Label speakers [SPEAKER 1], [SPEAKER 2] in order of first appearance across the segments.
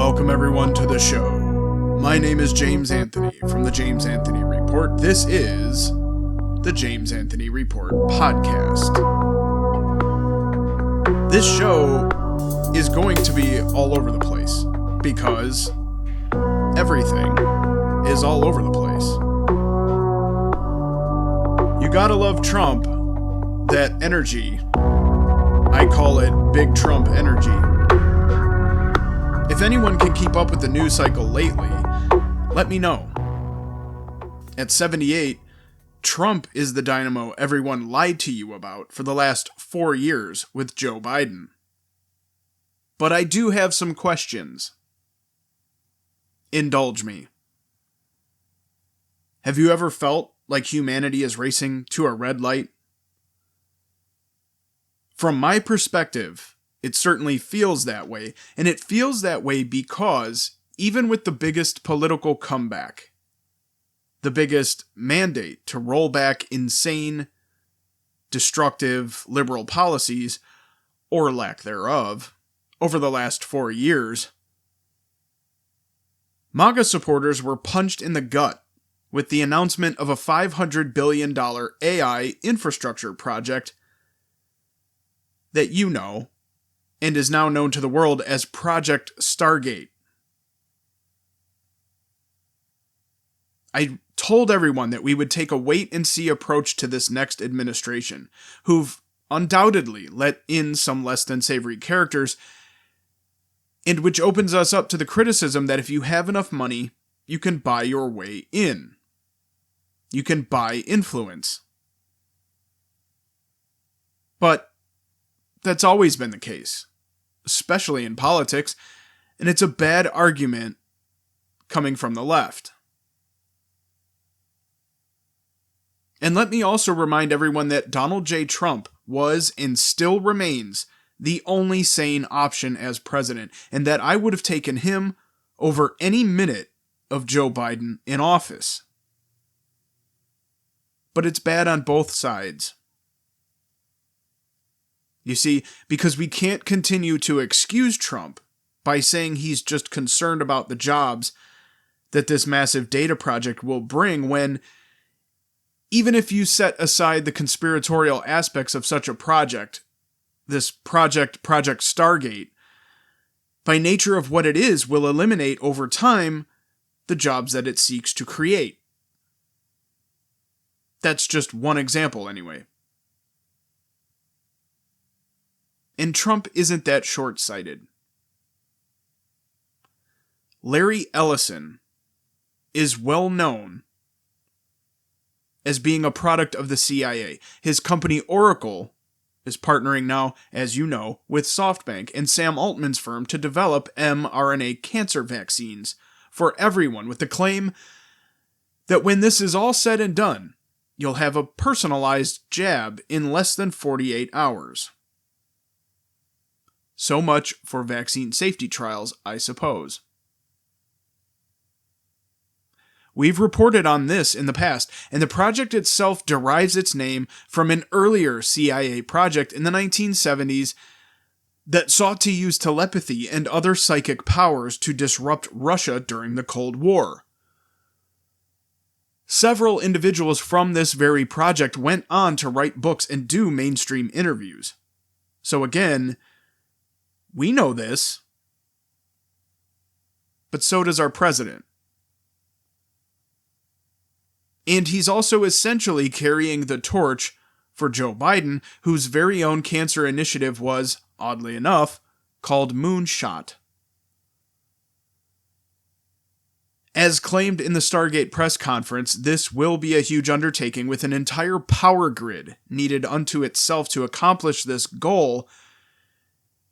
[SPEAKER 1] Welcome everyone to the show. My name is James Anthony from the James Anthony Report. This is the James Anthony Report podcast. This show is going to be all over the place because everything is all over the place. You gotta love Trump, that energy. I call it Big Trump energy. If anyone can keep up with the news cycle lately, let me know. At 78, Trump is the dynamo everyone lied to you about for the last 4 years with Joe Biden. But I do have some questions. Indulge me. Have you ever felt like humanity is racing to a red light? From my perspective, it certainly feels that way, and it feels that way because even with the biggest political comeback, the biggest mandate to roll back insane, destructive liberal policies, or lack thereof, over the last 4 years, MAGA supporters were punched in the gut with the announcement of a $500 billion AI infrastructure project that you know, and is now known to the world as Project Stargate. I told everyone that we would take a wait-and-see approach to this next administration, who've undoubtedly let in some less-than-savory characters, and which opens us up to the criticism that if you have enough money, you can buy your way in. You can buy influence. But that's always been the case, especially in politics, and it's a bad argument coming from the left. And let me also remind everyone that Donald J. Trump was and still remains the only sane option as president, and that I would have taken him over any minute of Joe Biden in office. But it's bad on both sides. You see, because we can't continue to excuse Trump by saying he's just concerned about the jobs that this massive data project will bring when, even if you set aside the conspiratorial aspects of such a project, this Project Stargate, by nature of what it is, will eliminate over time the jobs that it seeks to create. That's just one example anyway. And Trump isn't that short-sighted. Larry Ellison is well known as being a product of the CIA. His company Oracle is partnering now, as you know, with SoftBank and Sam Altman's firm to develop mRNA cancer vaccines for everyone, with the claim that when this is all said and done, you'll have a personalized jab in less than 48 hours. So much for vaccine safety trials, I suppose. We've reported on this in the past, and the project itself derives its name from an earlier CIA project in the 1970s that sought to use telepathy and other psychic powers to disrupt Russia during the Cold War. Several individuals from this very project went on to write books and do mainstream interviews. So again, we know this, but so does our president. And he's also essentially carrying the torch for Joe Biden, whose very own cancer initiative was, oddly enough, called Moonshot. As claimed in the Stargate press conference, this will be a huge undertaking with an entire power grid needed unto itself to accomplish this goal,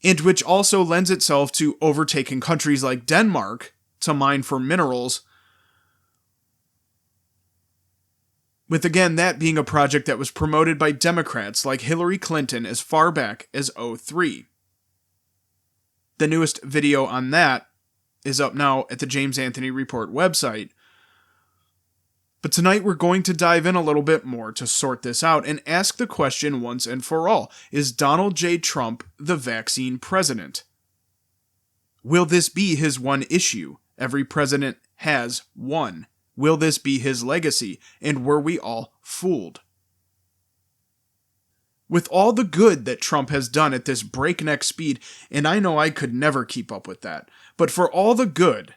[SPEAKER 1] and which also lends itself to overtaking countries like Denmark to mine for minerals, with again that being a project that was promoted by Democrats like Hillary Clinton as far back as 2003. The newest video on that is up now at the James Anthony Report website. But tonight we're going to dive in a little bit more to sort this out and ask the question once and for all: is Donald J. Trump the vaccine president? Will this be his one issue? Every president has one. Will this be his legacy? And were we all fooled? With all the good that Trump has done at this breakneck speed, and I know I could never keep up with that, but for all the good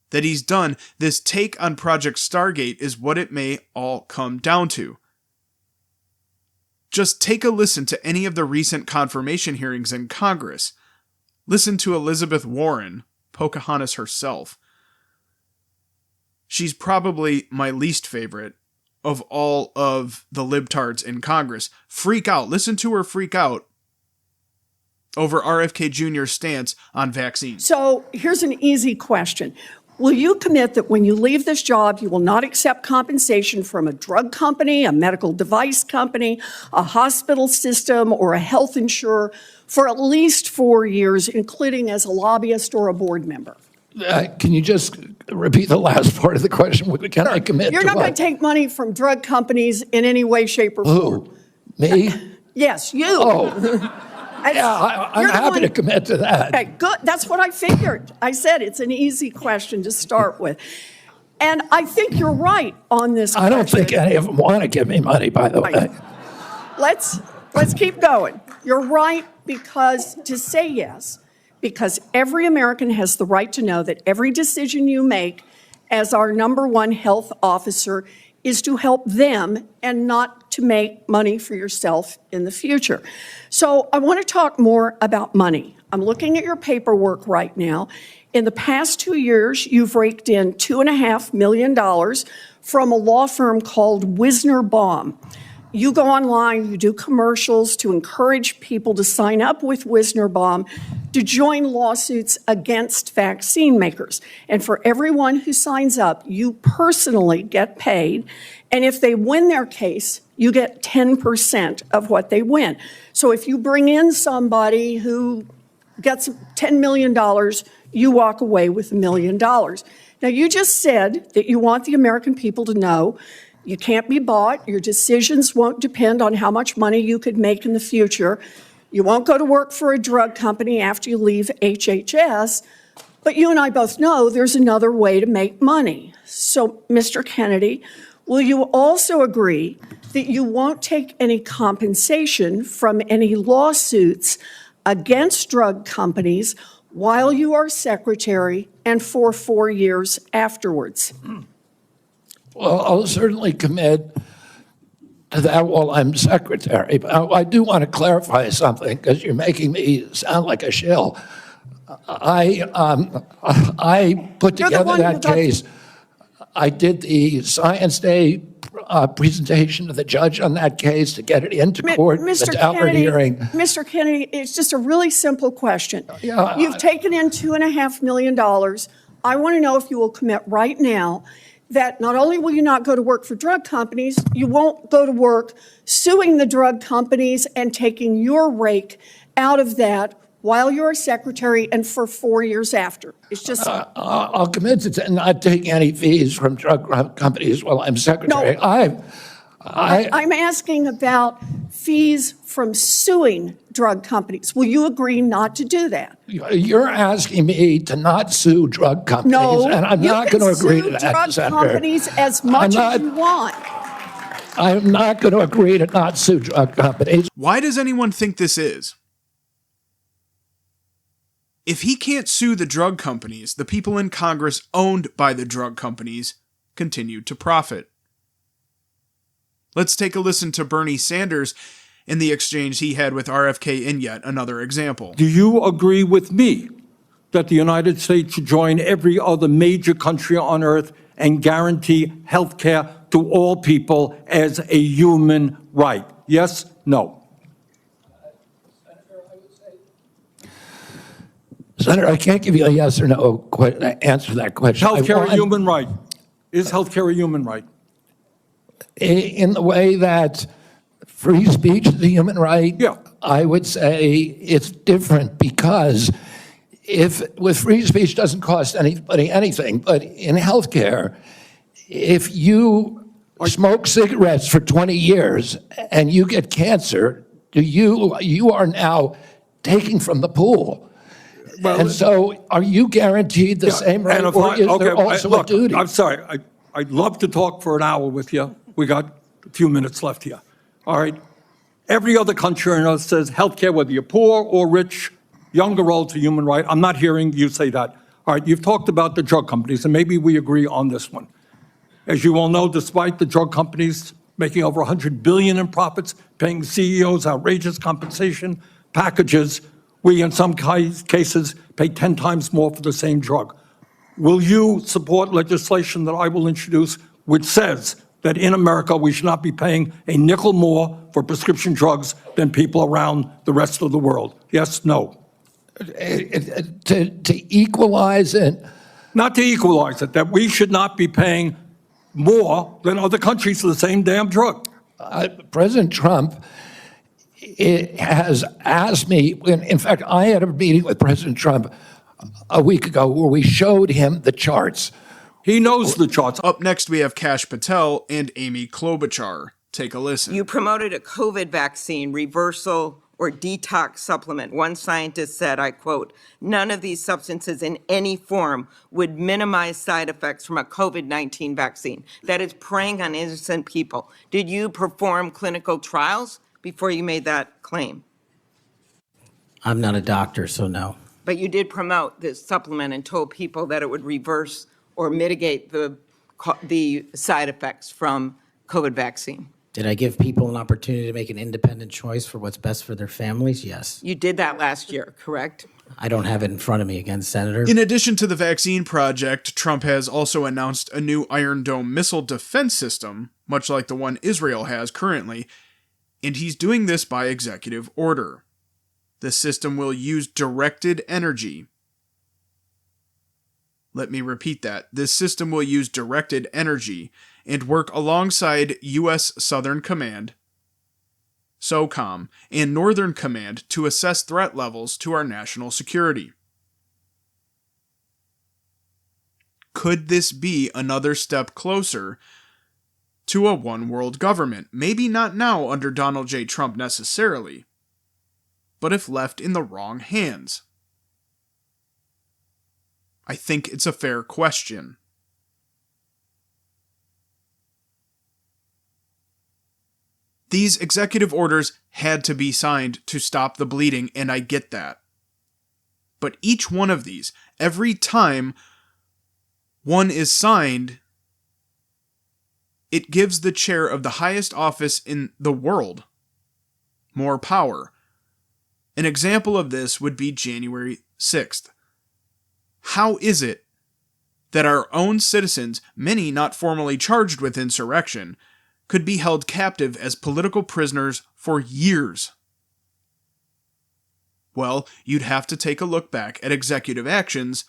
[SPEAKER 1] that he's done, this take on Project Stargate is what it may all come down to. Just take a listen to any of the recent confirmation hearings in Congress. Listen to Elizabeth Warren, Pocahontas herself. She's probably my least favorite of all of the libtards in Congress. Freak out. Listen to her freak out over RFK Jr.'s stance on vaccines.
[SPEAKER 2] So here's an easy question. Will you commit that when you leave this job, you will not accept compensation from a drug company, a medical device company, a hospital system, or a health insurer for at least 4 years, including as a lobbyist or a board member?
[SPEAKER 3] Can you just repeat the last part of the question? Can I commit
[SPEAKER 2] You're
[SPEAKER 3] to
[SPEAKER 2] not
[SPEAKER 3] what?
[SPEAKER 2] going to take money from drug companies in any way, shape, or form.
[SPEAKER 3] Who? Me?
[SPEAKER 2] Yes, you.
[SPEAKER 3] Oh. Yeah, I'm happy to commit to that.
[SPEAKER 2] Okay, good. That's what I figured. I said it's an easy question to start with. And I think you're right on this question.
[SPEAKER 3] I don't think any of them want to give me money, by the way.
[SPEAKER 2] Let's keep going. You're right because to say yes, because every American has the right to know that every decision you make as our number one health officer is to help them and not to make money for yourself in the future. So I want to talk more about money. I'm looking at your paperwork right now. In the past 2 years, you've raked in $2.5 million from a law firm called Wisner Baum. You go online, you do commercials to encourage people to sign up with Wisner Baum to join lawsuits against vaccine makers. And for everyone who signs up, you personally get paid. And if they win their case, you get 10% of what they win. So if you bring in somebody who gets $10 million, you walk away with $1 million. Now, you just said that you want the American people to know you can't be bought. Your decisions won't depend on how much money you could make in the future. You won't go to work for a drug company after you leave HHS. But you and I both know there's another way to make money. So, Mr. Kennedy, will you also agree that you won't take any compensation from any lawsuits against drug companies while you are secretary and for 4 years afterwards?
[SPEAKER 3] Well, I'll certainly commit to that while I'm secretary. But I do want to clarify something because you're making me sound like a shill. I put together that case. I did the Science Day presentation to the judge on that case to get it into court without her hearing.
[SPEAKER 2] Mr. Kennedy, it's just a really simple question.
[SPEAKER 3] Yeah,
[SPEAKER 2] You've taken in $2.5 million. I want to know if you will commit right now that not only will you not go to work for drug companies, you won't go to work suing the drug companies and taking your rake out of that while you're a secretary and for 4 years after. It's just...
[SPEAKER 3] I'll commit to not taking any fees from drug companies while I'm secretary.
[SPEAKER 2] No, I'm asking about fees from suing drug companies. Will you agree not to do that?
[SPEAKER 3] You're asking me to not sue drug companies,
[SPEAKER 2] no,
[SPEAKER 3] and I'm not going to agree to that,
[SPEAKER 2] drug
[SPEAKER 3] Senator.
[SPEAKER 2] companies as much as you want.
[SPEAKER 3] I'm not going to agree to not sue drug companies.
[SPEAKER 1] Why does anyone think this is? If he can't sue the drug companies, the people in Congress owned by the drug companies continue to profit. Let's take a listen to Bernie Sanders in the exchange he had with RFK in yet another example.
[SPEAKER 4] Do you agree with me that the United States should join every other major country on earth and guarantee health care to all people as a human right? Yes? No?
[SPEAKER 3] Senator, I can't give you a yes or no answer to that question.
[SPEAKER 4] Health care a human right? Is health care a human right?
[SPEAKER 3] In the way that free speech is a human right,
[SPEAKER 4] Yeah.
[SPEAKER 3] I would say it's different because with free speech doesn't cost anybody anything, but in healthcare, if you smoke cigarettes for 20 years and you get cancer, you are now taking from the pool. And so are you guaranteed the same right,
[SPEAKER 4] And if
[SPEAKER 3] or
[SPEAKER 4] I-
[SPEAKER 3] is
[SPEAKER 4] okay,
[SPEAKER 3] there also a
[SPEAKER 4] look,
[SPEAKER 3] duty?
[SPEAKER 4] I'm sorry, I'd love to talk for an hour with you. We got a few minutes left here. All right? Every other country on earth says healthcare, whether you're poor or rich, young or old, is a human right. I'm not hearing you say that. All right, you've talked about the drug companies, and maybe we agree on this one. As you all know, despite the drug companies making over $100 billion in profits, paying CEOs outrageous compensation packages, we in some cases pay 10 times more for the same drug. Will you support legislation that I will introduce which says that in America we should not be paying a nickel more for prescription drugs than people around the rest of the world? Yes, no?
[SPEAKER 3] To equalize it?
[SPEAKER 4] Not to equalize it, that we should not be paying more than other countries for the same damn drug.
[SPEAKER 3] President Trump has asked me, in fact, I had a meeting with President Trump a week ago where we showed him the charts.
[SPEAKER 4] He knows the charts.
[SPEAKER 1] Up next, we have Kash Patel and Amy Klobuchar. Take a listen.
[SPEAKER 5] You promoted a COVID vaccine reversal or detox supplement. One scientist said, I quote, "None of these substances in any form would minimize side effects from a COVID-19 vaccine." That is preying on innocent people. Did you perform clinical trials before you made that claim?
[SPEAKER 6] I'm not a doctor, so no.
[SPEAKER 5] But you did promote this supplement and told people that it would reverse or mitigate the side effects from COVID vaccine.
[SPEAKER 6] Did I give people an opportunity to make an independent choice for what's best for their families? Yes.
[SPEAKER 5] You did that last year, correct?
[SPEAKER 6] I don't have it in front of me again, Senator.
[SPEAKER 1] In addition to the vaccine project, Trump has also announced a new Iron Dome missile defense system, much like the one Israel has currently, and he's doing this by executive order. The system will use directed energy. Let me repeat that. This system will use directed energy and work alongside U.S. Southern Command, SOCOM, and Northern Command to assess threat levels to our national security. Could this be another step closer to a one-world government? Maybe not now under Donald J. Trump necessarily, but if left in the wrong hands? I think it's a fair question. These executive orders had to be signed to stop the bleeding, and I get that. But each one of these, every time one is signed, it gives the chair of the highest office in the world more power. An example of this would be January 6th. How is it that our own citizens, many not formally charged with insurrection, could be held captive as political prisoners for years? Well, you'd have to take a look back at executive actions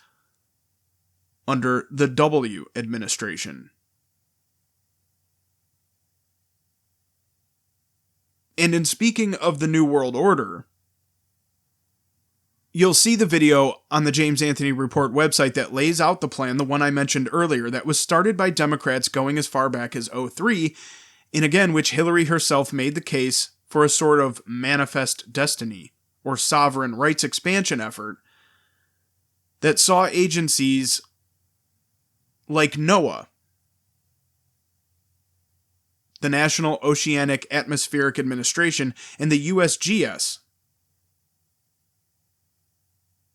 [SPEAKER 1] under the W administration. And in speaking of the New World Order, you'll see the video on the James Anthony Report website that lays out the plan, the one I mentioned earlier, that was started by Democrats going as far back as 2003, and again, which Hillary herself made the case for a sort of manifest destiny or sovereign rights expansion effort that saw agencies like NOAA, the National Oceanic Atmospheric Administration, and the USGS,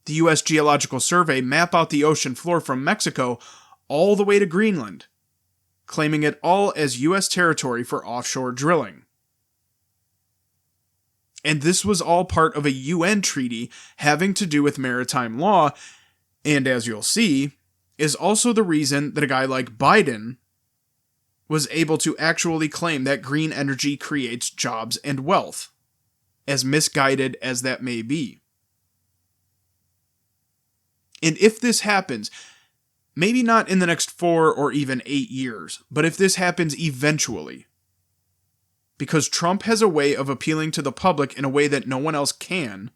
[SPEAKER 1] the U.S. Geological Survey, map out the ocean floor from Mexico all the way to Greenland, claiming it all as U.S. territory for offshore drilling. And this was all part of a UN treaty having to do with maritime law, and as you'll see, is also the reason that a guy like Biden was able to actually claim that green energy creates jobs and wealth, as misguided as that may be. And if this happens, maybe not in the next 4 or even 8 years, but if this happens eventually, because Trump has a way of appealing to the public in a way that no one else can.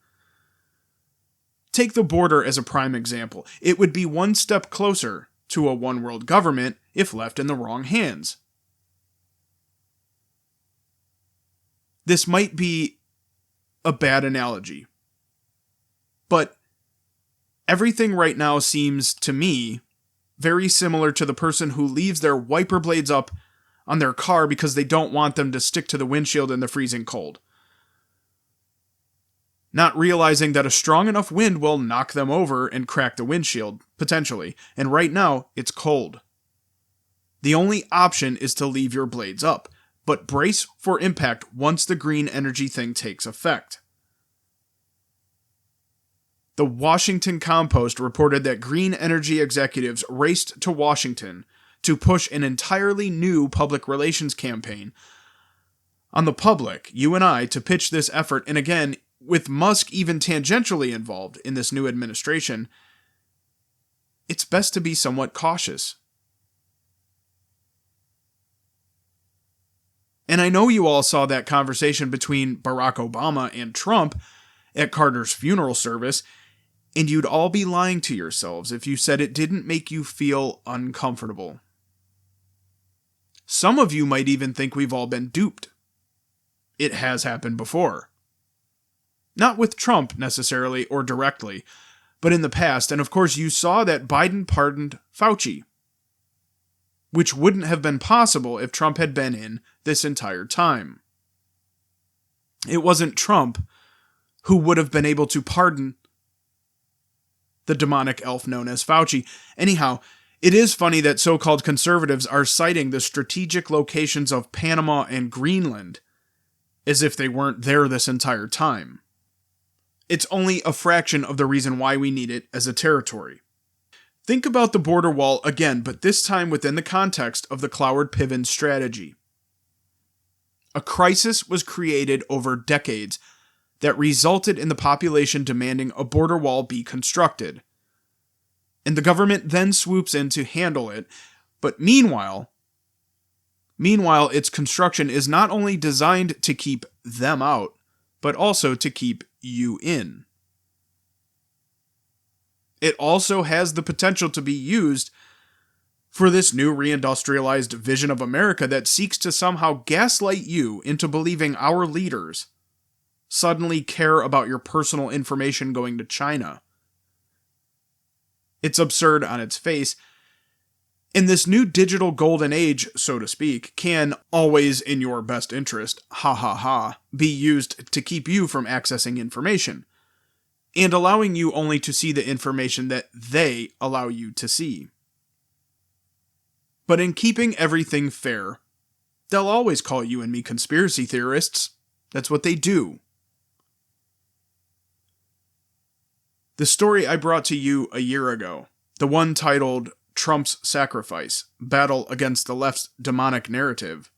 [SPEAKER 1] Take the border as a prime example. It would be one step closer to a one-world government if left in the wrong hands. This might be a bad analogy, but Everything right now seems, to me, very similar to the person who leaves their wiper blades up on their car because they don't want them to stick to the windshield in the freezing cold, not realizing that a strong enough wind will knock them over and crack the windshield, potentially, and right now, it's cold. The only option is to leave your blades up, but brace for impact once the green energy thing takes effect. The Washington Compost reported that green energy executives raced to Washington to push an entirely new public relations campaign on the public, you and I, to pitch this effort, and again, with Musk even tangentially involved in this new administration, it's best to be somewhat cautious. And I know you all saw that conversation between Barack Obama and Trump at Carter's funeral service, and you'd all be lying to yourselves if you said it didn't make you feel uncomfortable. Some of you might even think we've all been duped. It has happened before. Not with Trump necessarily or directly, but in the past, and of course you saw that Biden pardoned Fauci, which wouldn't have been possible if Trump had been in this entire time. It wasn't Trump who would have been able to pardon the demonic elf known as Fauci. Anyhow, it is funny that so-called conservatives are citing the strategic locations of Panama and Greenland as if they weren't there this entire time. It's only a fraction of the reason why we need it as a territory. Think about the border wall again, but this time within the context of the Cloward-Piven strategy. A crisis was created over decades that resulted in the population demanding a border wall be constructed. And the government then swoops in to handle it, but meanwhile, its construction is not only designed to keep them out, but also to keep you in. It also has the potential to be used for this new reindustrialized vision of America that seeks to somehow gaslight you into believing our leaders suddenly care about your personal information going to China. It's absurd on its face. And this new digital golden age, so to speak, can, always in your best interest, be used to keep you from accessing information, and allowing you only to see the information that they allow you to see. But in keeping everything fair, they'll always call you and me conspiracy theorists. That's what they do. The story I brought to you a year ago, the one titled Trump's Sacrifice, Battle Against the Left's Demonic Narrative.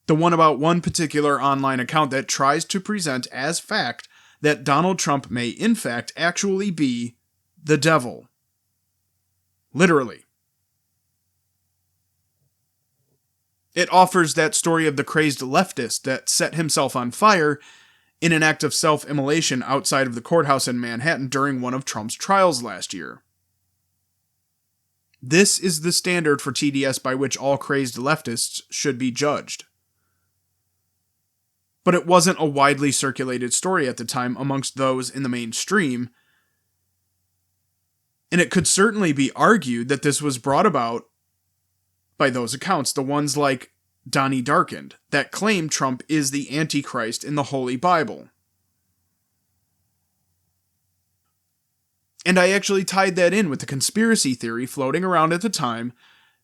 [SPEAKER 1] The one about one particular online account that tries to present as fact that Donald Trump may in fact actually be the devil. Literally. It offers that story of the crazed leftist that set himself on fire in an act of self-immolation outside of the courthouse in Manhattan during one of Trump's trials last year. This is the standard for TDS by which all crazed leftists should be judged. But it wasn't a widely circulated story at the time amongst those in the mainstream, and it could certainly be argued that this was brought about by those accounts, the ones like Donnie Darkened, that claim Trump is the Antichrist in the Holy Bible. And I actually tied that in with the conspiracy theory floating around at the time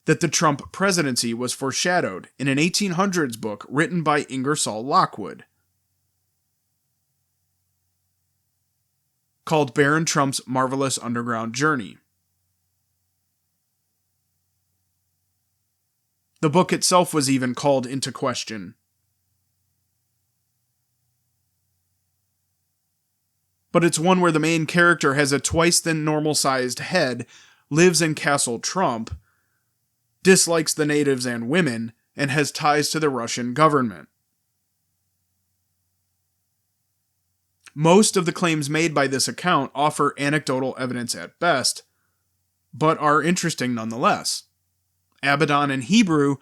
[SPEAKER 1] that the Trump presidency was foreshadowed in an 1800s book written by Ingersoll Lockwood, called Baron Trump's Marvelous Underground Journey. The book itself was even called into question. But it's one where the main character has a twice-than-normal-sized head, lives in Castle Trump, dislikes the natives and women, and has ties to the Russian government. Most of the claims made by this account offer anecdotal evidence at best, but are interesting nonetheless. Abaddon in Hebrew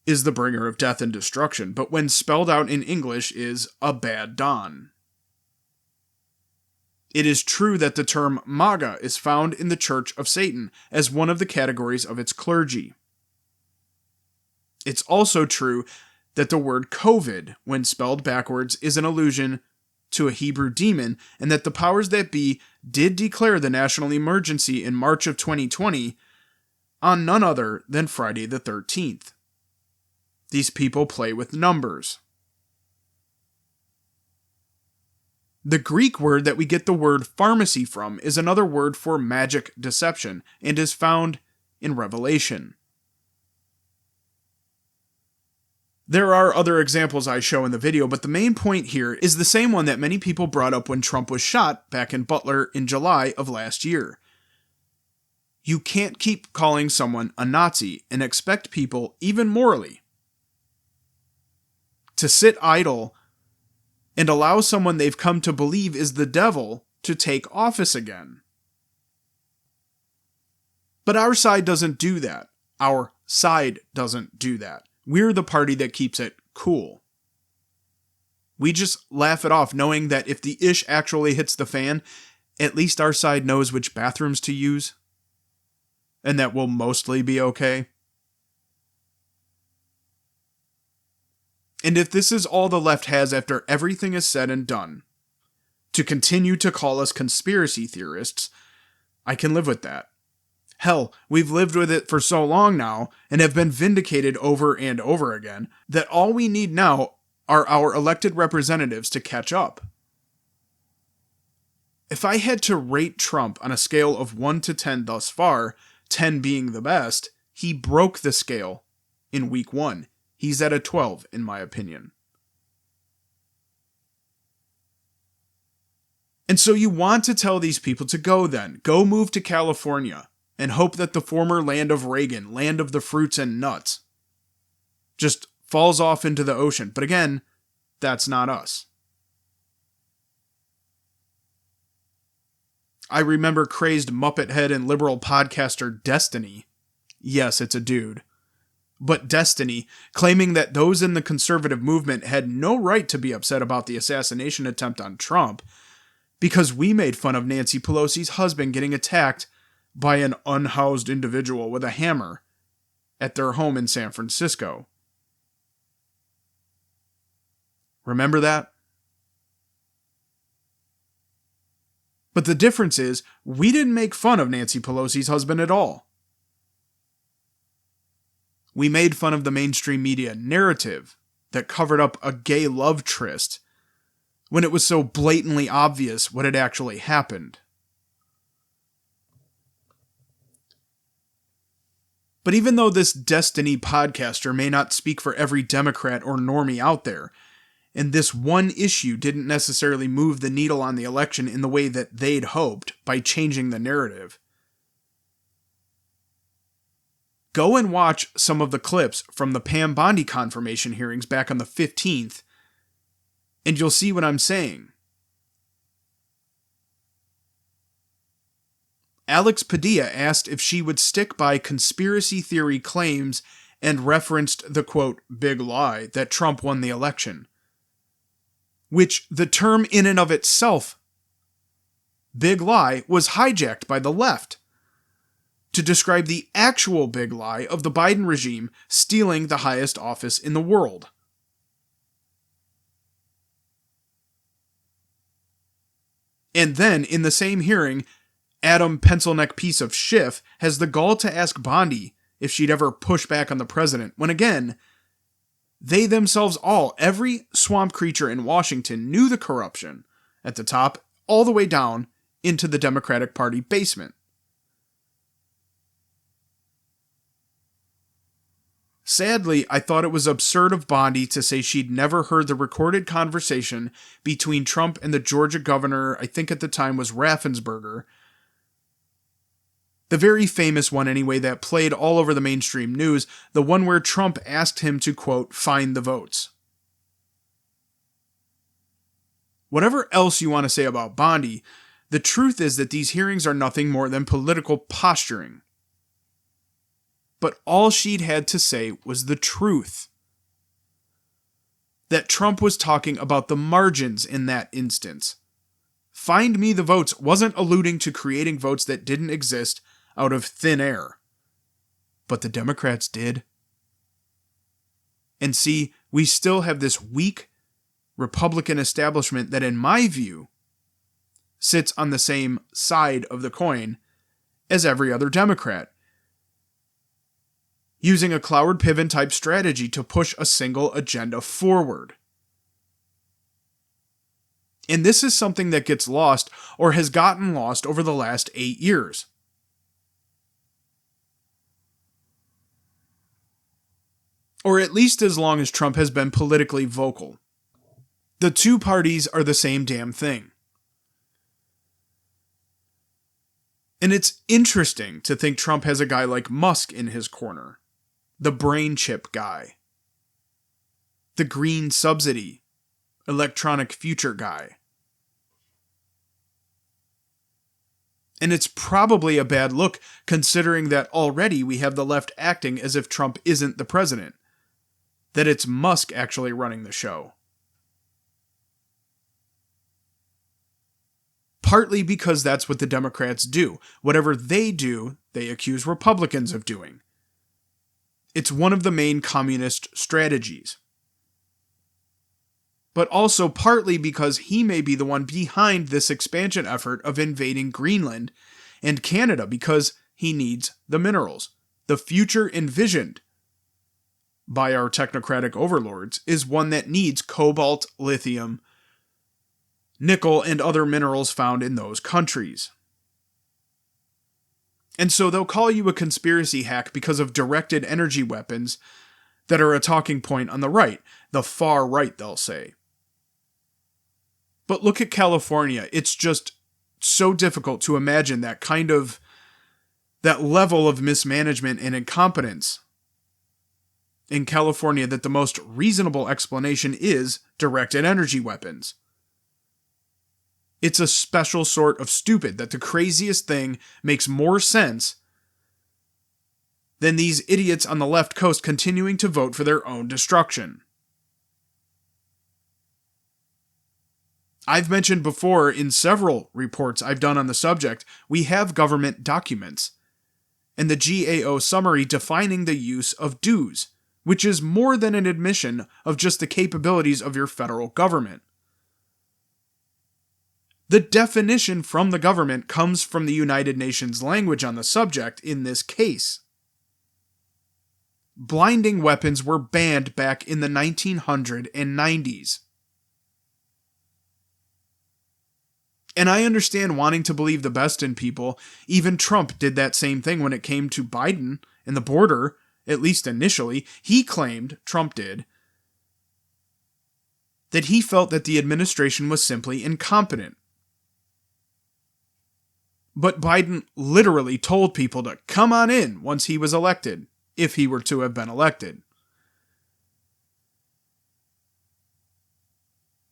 [SPEAKER 1] is the bringer of death and destruction, but when spelled out in English is Abaddon. It is true that the term MAGA is found in the Church of Satan as one of the categories of its clergy. It's also true that the word COVID, when spelled backwards, is an allusion to a Hebrew demon, and that the powers that be did declare the national emergency in March of 2020 on none other than Friday the 13th. These people play with numbers. The Greek word that we get the word pharmacy from is another word for magic deception and is found in Revelation. There are other examples I show in the video, but the main point here is the same one that many people brought up when Trump was shot back in Butler in July of last year. You can't keep calling someone a Nazi and expect people, even morally, to sit idle and allow someone they've come to believe is the devil to take office again. But our side doesn't do that. Our side doesn't do that. We're the party that keeps it cool. We just laugh it off, knowing that if the ish actually hits the fan, at least our side knows which bathrooms to use, and that we'll mostly be okay. And if this is all the left has after everything is said and done, to continue to call us conspiracy theorists, I can live with that. Hell, we've lived with it for so long now, and have been vindicated over and over again, that all we need now are our elected representatives to catch up. If I had to rate Trump on a scale of 1 to 10 thus far, 10 being the best, he broke the scale in week 1. He's at a 12, in my opinion. And so you want to tell these people to go then. Go move to California and hope that the former land of Reagan, land of the fruits and nuts, just falls off into the ocean. But again, that's not us. I remember crazed Muppet head and liberal podcaster Destiny. Yes, it's a dude. But Destiny, claiming that those in the conservative movement had no right to be upset about the assassination attempt on Trump because we made fun of Nancy Pelosi's husband getting attacked by an unhoused individual with a hammer at their home in San Francisco. Remember that? But the difference is, we didn't make fun of Nancy Pelosi's husband at all. We made fun of the mainstream media narrative that covered up a gay love tryst when it was so blatantly obvious what had actually happened. But even though this Destiny podcaster may not speak for every Democrat or normie out there, and this one issue didn't necessarily move the needle on the election in the way that they'd hoped by changing the narrative, go and watch some of the clips from the Pam Bondi confirmation hearings back on the 15th, and you'll see what I'm saying. Alex Padilla asked if she would stick by conspiracy theory claims and referenced the, quote, big lie that Trump won the election. Which the term in and of itself, big lie, was hijacked by the left to describe the actual big lie of the Biden regime stealing the highest office in the world. And then, in the same hearing, Adam Pencilneck piece of Schiff has the gall to ask Bondi if she'd ever push back on the president, when again, they themselves all, every swamp creature in Washington, knew the corruption at the top, all the way down into the Democratic Party basement. Sadly, I thought it was absurd of Bondi to say she'd never heard the recorded conversation between Trump and the Georgia governor, I think at the time was Raffensperger, the very famous one anyway that played all over the mainstream news, the one where Trump asked him to, quote, find the votes. Whatever else you want to say about Bondi, the truth is that these hearings are nothing more than political posturing. But all she'd had to say was the truth. That Trump was talking about the margins in that instance. find me the votes wasn't alluding to creating votes that didn't exist out of thin air. But the Democrats did. And see, we still have this weak Republican establishment that, in my view, sits on the same side of the coin as every other Democrat, using a Cloward Piven type strategy to push a single agenda forward. And this is something that gets lost or has gotten lost over the last 8 years. Or at least as long as Trump has been politically vocal. The two parties are the same damn thing. And it's interesting to think Trump has a guy like Musk in his corner. The brain chip guy. The green subsidy, electronic future guy. And it's probably a bad look considering that already we have the left acting as if Trump isn't the president. That it's Musk actually running the show. Partly because that's what the Democrats do. Whatever they do, they accuse Republicans of doing. It's one of the main communist strategies. But also partly because he may be the one behind this expansion effort of invading Greenland and Canada because he needs the minerals. The future envisioned by our technocratic overlords is one that needs cobalt, lithium, nickel, and other minerals found in those countries. And so they'll call you a conspiracy hack because of directed energy weapons that are a talking point on the right. The far right, they'll say. But look at California. It's just so difficult to imagine that level of mismanagement and incompetence in California that the most reasonable explanation is directed energy weapons. It's a special sort of stupid that the craziest thing makes more sense than these idiots on the left coast continuing to vote for their own destruction. I've mentioned before in several reports I've done on the subject, we have government documents, and the GAO summary defining the use of dues, which is more than an admission of just the capabilities of your federal government. The definition from the government comes from the United Nations language on the subject in this case. Blinding weapons were banned back in the 1990s. And I understand wanting to believe the best in people. Even Trump did that same thing when it came to Biden and the border, at least initially. He claimed, Trump did, that he felt that the administration was simply incompetent. But Biden literally told people to come on in once he was elected, if he were to have been elected.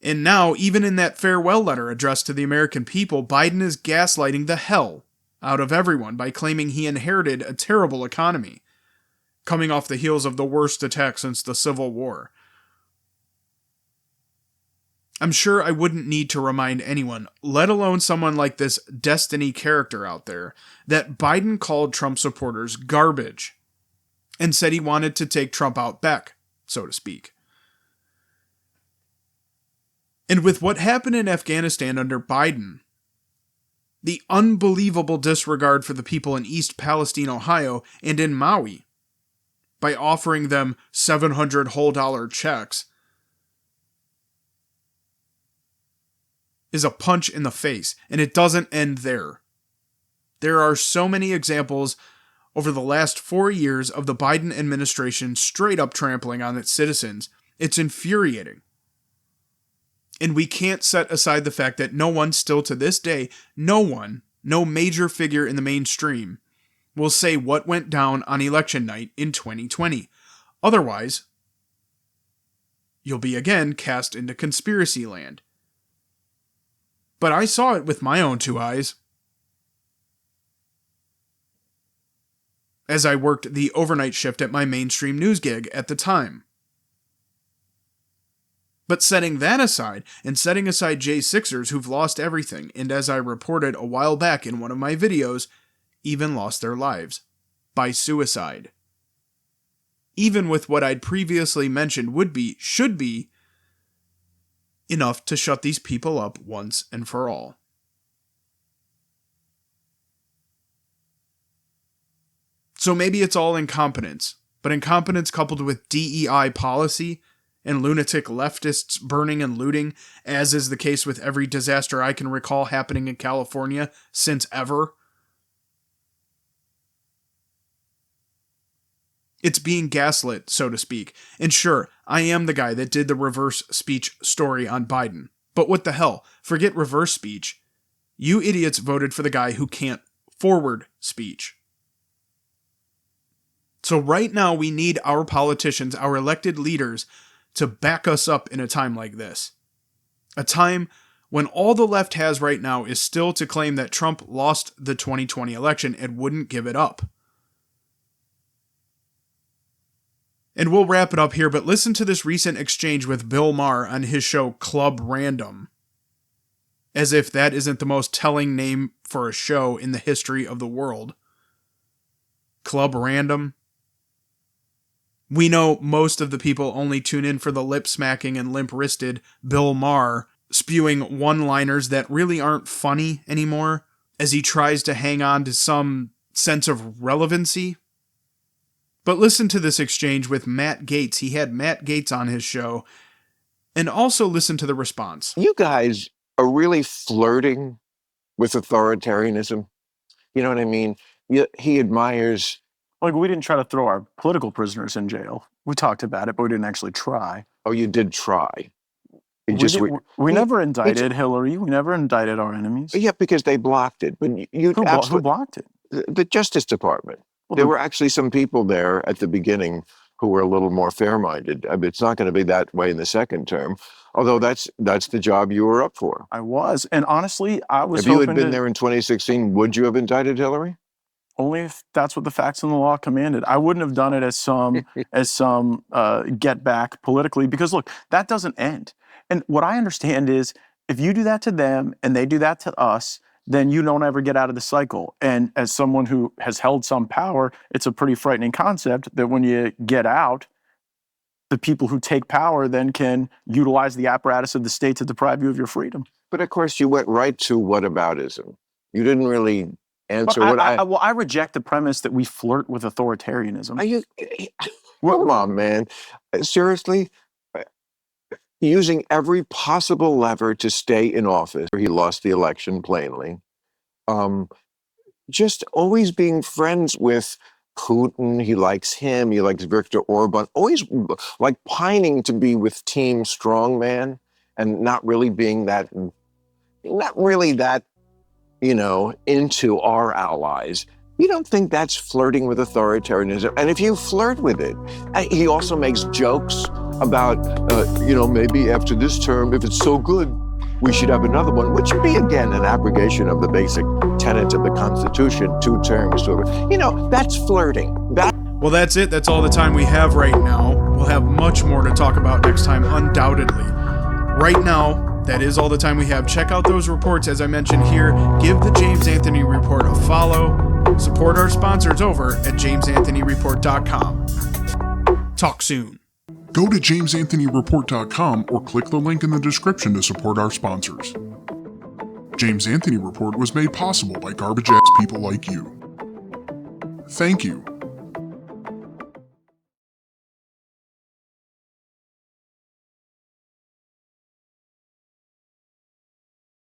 [SPEAKER 1] And now, even in that farewell letter addressed to the American people, Biden is gaslighting the hell out of everyone by claiming he inherited a terrible economy, coming off the heels of the worst attack since the Civil War. I'm sure I wouldn't need to remind anyone, let alone someone like this Destiny character out there, that Biden called Trump supporters garbage and said he wanted to take Trump out back, so to speak. And with what happened in Afghanistan under Biden, the unbelievable disregard for the people in East Palestine, Ohio, and in Maui, by offering them $700 whole dollar checks, is a punch in the face, and it doesn't end there. There are so many examples over the last 4 years of the Biden administration straight up trampling on its citizens. It's infuriating. And we can't set aside the fact that no one still to this day, no major figure in the mainstream, will say what went down on election night in 2020. Otherwise, you'll be again cast into conspiracy land. But I saw it with my own 2 eyes. As I worked the overnight shift at my mainstream news gig at the time. But setting that aside, and setting aside J6ers who've lost everything, and as I reported a while back in one of my videos, even lost their lives by suicide. Even with what I'd previously mentioned should be enough to shut these people up once and for all. So maybe it's all incompetence, but incompetence coupled with DEI policy and lunatic leftists burning and looting, as is the case with every disaster I can recall happening in California since ever. It's being gaslit, so to speak. And sure, I am the guy that did the reverse speech story on Biden. But what the hell? Forget reverse speech. You idiots voted for the guy who can't forward speech. So right now we need our politicians, our elected leaders, to back us up in a time like this. A time when all the left has right now is still to claim that Trump lost the 2020 election and wouldn't give it up. And we'll wrap it up here, but listen to this recent exchange with Bill Maher on his show Club Random. As if that isn't the most telling name for a show in the history of the world. Club Random. We know most of the people only tune in for the lip-smacking and limp-wristed Bill Maher spewing one-liners that really aren't funny anymore as he tries to hang on to some sense of relevancy. But listen to this exchange with Matt Gaetz. He had Matt Gaetz on his show. And also listen to the response.
[SPEAKER 7] You guys are really flirting with authoritarianism. You know what I mean? He admires.
[SPEAKER 8] Like, we didn't try to throw our political prisoners in jail. We talked about it, but we didn't actually try.
[SPEAKER 7] Oh, you did try.
[SPEAKER 8] We never indicted Hillary. We never indicted our enemies.
[SPEAKER 7] Yeah, because they blocked it. But
[SPEAKER 8] Who blocked it?
[SPEAKER 7] The Justice Department.
[SPEAKER 8] Well,
[SPEAKER 7] There were actually some people there at the beginning who were a little more fair-minded. I mean, it's not going to be that way in the second term, although that's the job you were up for.
[SPEAKER 8] I was. And honestly, I was
[SPEAKER 7] If you had
[SPEAKER 8] hoping
[SPEAKER 7] been there in 2016, would you have indicted Hillary?
[SPEAKER 8] only if that's what the facts and the law commanded. I wouldn't have done it as some get back politically, because look, that doesn't end. And what I understand is if you do that to them and they do that to us, then you don't ever get out of the cycle. And as someone who has held some power, it's a pretty frightening concept that when you get out, the people who take power then can utilize the apparatus of the state to deprive you of your freedom.
[SPEAKER 7] But of course, you went right to whataboutism. You didn't really answer
[SPEAKER 8] But
[SPEAKER 7] what
[SPEAKER 8] I reject the premise that we flirt with authoritarianism.
[SPEAKER 7] Are you? Come on, man. Seriously? Using every possible lever to stay in office. He lost the election plainly. Just always being friends with Putin. He likes him. He likes Viktor Orban. Always like pining to be with Team Strongman and not really that, into our allies. You don't think that's flirting with authoritarianism? And if you flirt with it, he also makes jokes about, maybe after this term, if it's so good, we should have another one, which would be, again, an abrogation of the basic tenet of the Constitution, 2 terms. That's flirting.
[SPEAKER 1] Well, that's it. That's all the time we have right now. We'll have much more to talk about next time, undoubtedly. Right now, that is all the time we have. Check out those reports, as I mentioned here. Give the James Anthony Report a follow. Support our sponsors over at jamesanthonyreport.com. Talk soon.
[SPEAKER 9] Go to jamesanthonyreport.com or click the link in the description to support our sponsors. James Anthony Report was made possible by garbage-ass people like you. Thank you.